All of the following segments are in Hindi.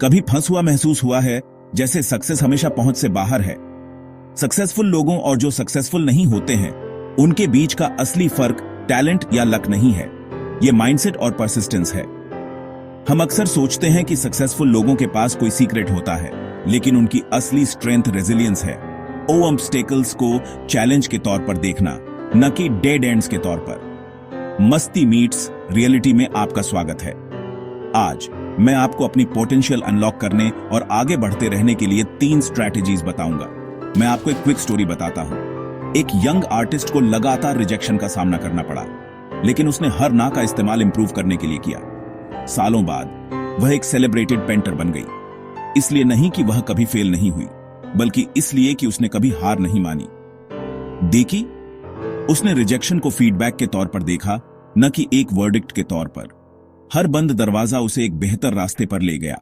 कभी फंस हुआ महसूस हुआ है, जैसे सक्सेस हमेशा पहुंच से बाहर है? सक्सेसफुल लोगों और जो सक्सेसफुल नहीं होते हैं, उनके बीच का असली फर्क टैलेंट या लक नहीं है, ये माइंडसेट और परसिस्टेंस है। हम अक्सर सोचते हैं कि सक्सेसफुल लोगों के पास कोई सीक्रेट होता है, लेकिन उनकी असली स्ट्रेंथ रेजिलियंस है। ऑब्स्टेकल्स को चैलेंज के तौर पर देखना, न कि डेड एंड्स के तौर पर। मस्ती मीट्स रियलिटी में आपका स्वागत है। आज मैं आपको अपनी पोटेंशियल अनलॉक करने और आगे बढ़ते रहने के लिए 3 स्ट्रैटेजीज बताऊंगा। मैं आपको एक क्विक स्टोरी बताता हूं। एक यंग आर्टिस्ट को लगातार रिजेक्शन का सामना करना पड़ा, लेकिन उसने हर ना का इस्तेमाल इंप्रूव करने के लिए किया। सालों बाद वह एक सेलिब्रेटेड पेंटर बन गई। इसलिए नहीं कि वह कभी फेल नहीं हुई, बल्कि इसलिए कि उसने कभी हार नहीं मानी। देखी, उसने रिजेक्शन को फीडबैक के तौर पर देखा, न कि एक वर्डिक्ट के तौर पर। हर बंद दरवाजा उसे एक बेहतर रास्ते पर ले गया।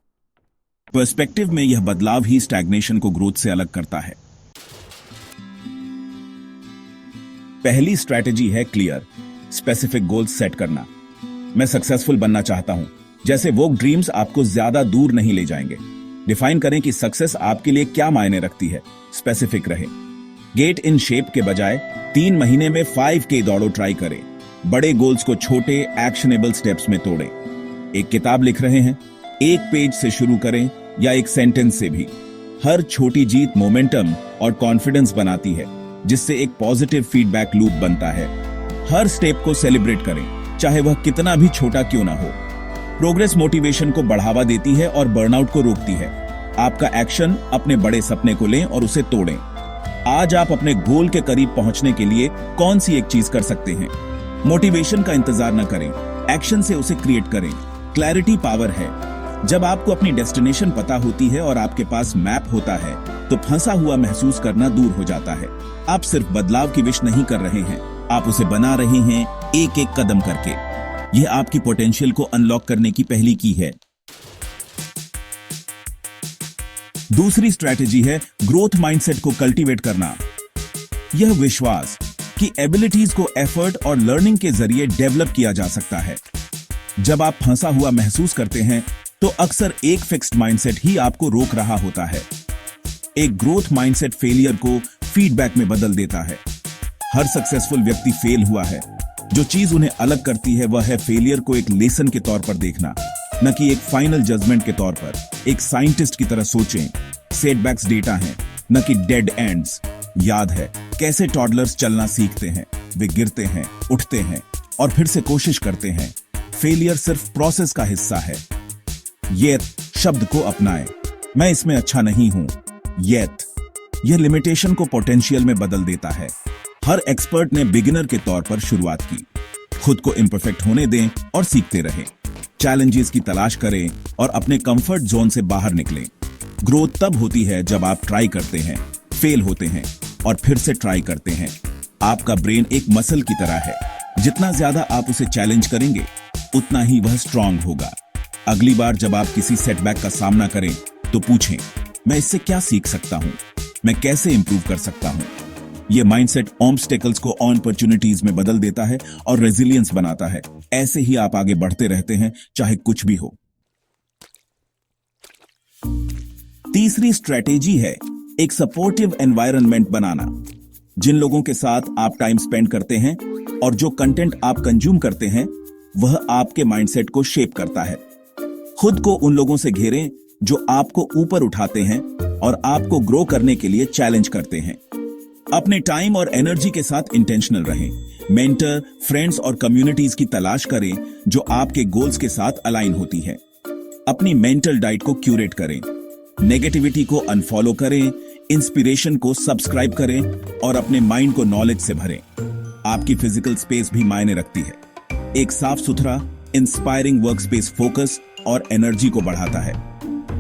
पर्सपेक्टिव में यह बदलाव ही स्टैग्नेशन को ग्रोथ से अलग करता है। पहली स्ट्रैटेजी है क्लियर, स्पेसिफिक गोल्स सेट करना। मैं सक्सेसफुल बनना चाहता हूं जैसे वो ड्रीम्स आपको ज्यादा दूर नहीं ले जाएंगे। डिफाइन करें कि सक्सेस आपके लिए क्या मायने रखती है। स्पेसिफिक रहे। गेट इन शेप के बजाय 3 महीने में 5K दौड़ो ट्राई करें। बड़े गोल्स को छोटे एक्शनेबल स्टेप्स में तोड़ें। एक किताब लिख रहे हैं, एक पेज से शुरू करें या एक सेंटेंस से भी। हर छोटी जीत मोमेंटम और कॉन्फिडेंस बनाती है, जिससे एक पॉजिटिव फीडबैक लूप बनता है। हर स्टेप को सेलिब्रेट करें, चाहे वह कितना भी छोटा क्यों ना हो। प्रोग्रेस मोटिवेशन को बढ़ावा देती है और बर्नआउट को रोकती है। आपका एक्शन अपने बड़े सपने को लें और उसे तोड़ें। आज आप अपने गोल के करीब पहुंचने के लिए कौन सी एक चीज कर सकते हैं? मोटिवेशन का इंतजार न करें, एक्शन से उसे क्रिएट करें। क्लैरिटी पावर है। जब आपको अपनी डेस्टिनेशन पता होती है और आपके पास मैप होता है, तो फंसा हुआ महसूस करना दूर हो जाता है। आप सिर्फ बदलाव की विश नहीं कर रहे हैं, आप उसे बना रहे हैं एक एक कदम करके। यह आपकी पोटेंशियल को अनलॉक करने की पहली की है। दूसरी स्ट्रैटेजी है ग्रोथ माइंडसेट को कल्टीवेट करना। यह विश्वास कि एबिलिटीज को एफर्ट और लर्निंग के जरिए डेवलप किया जा सकता है। जब आप फंसा हुआ महसूस करते हैं, तो अक्सर एक फिक्स्ड माइंडसेट ही आपको रोक रहा होता है। एक ग्रोथ माइंडसेट फेलियर को फीडबैक में बदल देता है। हर सक्सेसफुल व्यक्ति फेल हुआ है। जो चीज उन्हें अलग करती है, वह है फेलियर को एक लेसन के तौर पर देखना, न कि एक फाइनल जजमेंट के तौर पर। एक साइंटिस्ट की तरह सोचें। सेटबैक्स डेटा हैं, न कि डेड एंड्स। याद है कैसे टॉडलर्स चलना सीखते हैं? वे गिरते हैं, उठते हैं और फिर से कोशिश करते हैं। फेलियर सिर्फ प्रोसेस का हिस्सा है। येत शब्द को अपनाएं। मैं इसमें अच्छा नहीं हूं। येत यह लिमिटेशन को पोटेंशियल में बदल देता है। हर एक्सपर्ट ने बिगिनर के तौर पर शुरुआत की। खुद को इम्परफेक्ट होने दें और सीखते रहें। चैलेंजेस की तलाश करें और अपने कंफर्ट जोन से बाहर निकलें। ग्रोथ तब होती है जब आप ट्राई करते हैं, फेल होते हैं और फिर से ट्राई करते हैं। आपका ब्रेन एक मसल की तरह है। जितना ज्यादा आप उसे चैलेंज करेंगे, उतना ही वह स्ट्रांग होगा। अगली बार जब आप किसी सेटबैक का सामना करें, तो पूछें, मैं इससे क्या सीख सकता हूं? मैं कैसे इंप्रूव कर सकता हूं? यह माइंडसेट ऑब्स्टेकल्स को अपॉर्चुनिटीज में बदल देता है और रेजिलियंस बनाता है। ऐसे ही आप आगे बढ़ते रहते हैं, चाहे कुछ भी हो। तीसरी स्ट्रेटेजी है एक सपोर्टिव एनवायरनमेंट बनाना। जिन लोगों के साथ आप टाइम स्पेंड करते हैं और जो कंटेंट आप कंज्यूम करते हैं, वह आपके माइंडसेट को शेप करता है। खुद को उन लोगों से घेरें जो आपको ऊपर उठाते हैं और आपको ग्रो करने के लिए चैलेंज करते हैं। अपने टाइम और एनर्जी के साथ इंटेंशनल रहें। मेंटर, फ्रेंड्स और कम्युनिटीज की तलाश करें जो आपके गोल्स के साथ अलाइन होती है। अपनी मेंटल डाइट को क्यूरेट करें। नेगेटिविटी को अनफॉलो करें, इंस्पिरेशन को सब्सक्राइब करें और अपने माइंड को नॉलेज से भरें। आपकी फिजिकल स्पेस भी मायने रखती है। एक साफ सुथरा, इंस्पायरिंग वर्क स्पेस फोकस और एनर्जी को बढ़ाता है।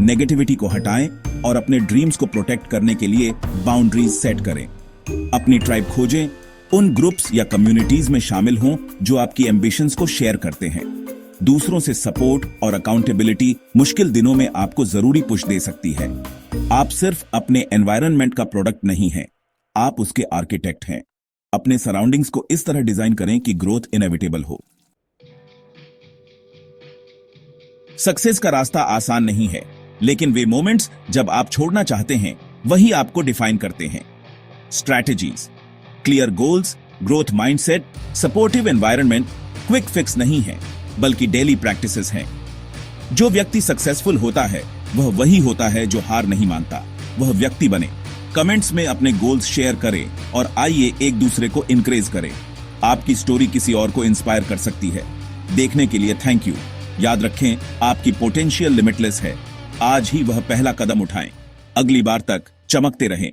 नेगेटिविटी को हटाएं और अपने ड्रीम्स को प्रोटेक्ट करने के लिए बाउंड्रीज सेट करें। अपनी ट्राइब खोजें। उन ग्रुप्स या कम्युनिटीज में शामिल हों जो आपकी एम्बिशंस को शेयर करते हैं। दूसरों से सपोर्ट और अकाउंटेबिलिटी मुश्किल दिनों में आपको जरूरी पुश दे सकती है। आप सिर्फ अपने एनवायरनमेंट का प्रोडक्ट नहीं हैं, आप उसके आर्किटेक्ट हैं। अपने सराउंडिंग्स को इस तरह डिजाइन करें कि ग्रोथ इनएविटेबल हो। सक्सेस का रास्ता आसान नहीं है, लेकिन वे मोमेंट्स जब आप छोड़ना चाहते हैं वही आपको डिफाइन करते हैं। Strategies, clear goals, growth mindset, supportive environment quick fix नहीं है, बल्कि डेली प्रैक्टिसेस हैं। जो व्यक्ति सक्सेसफुल होता है वह वही होता है जो हार नहीं मानता। वह व्यक्ति बने। कमेंट्स में अपने गोल्स शेयर करें और आइए एक दूसरे को इनकरेज करें। आपकी स्टोरी किसी और को इंस्पायर कर सकती है। देखने के लिए थैंक यू। याद रखें, आपकी पोटेंशियल लिमिटलेस है। आज ही वह पहला कदम उठाएं। अगली बार तक चमकते रहें।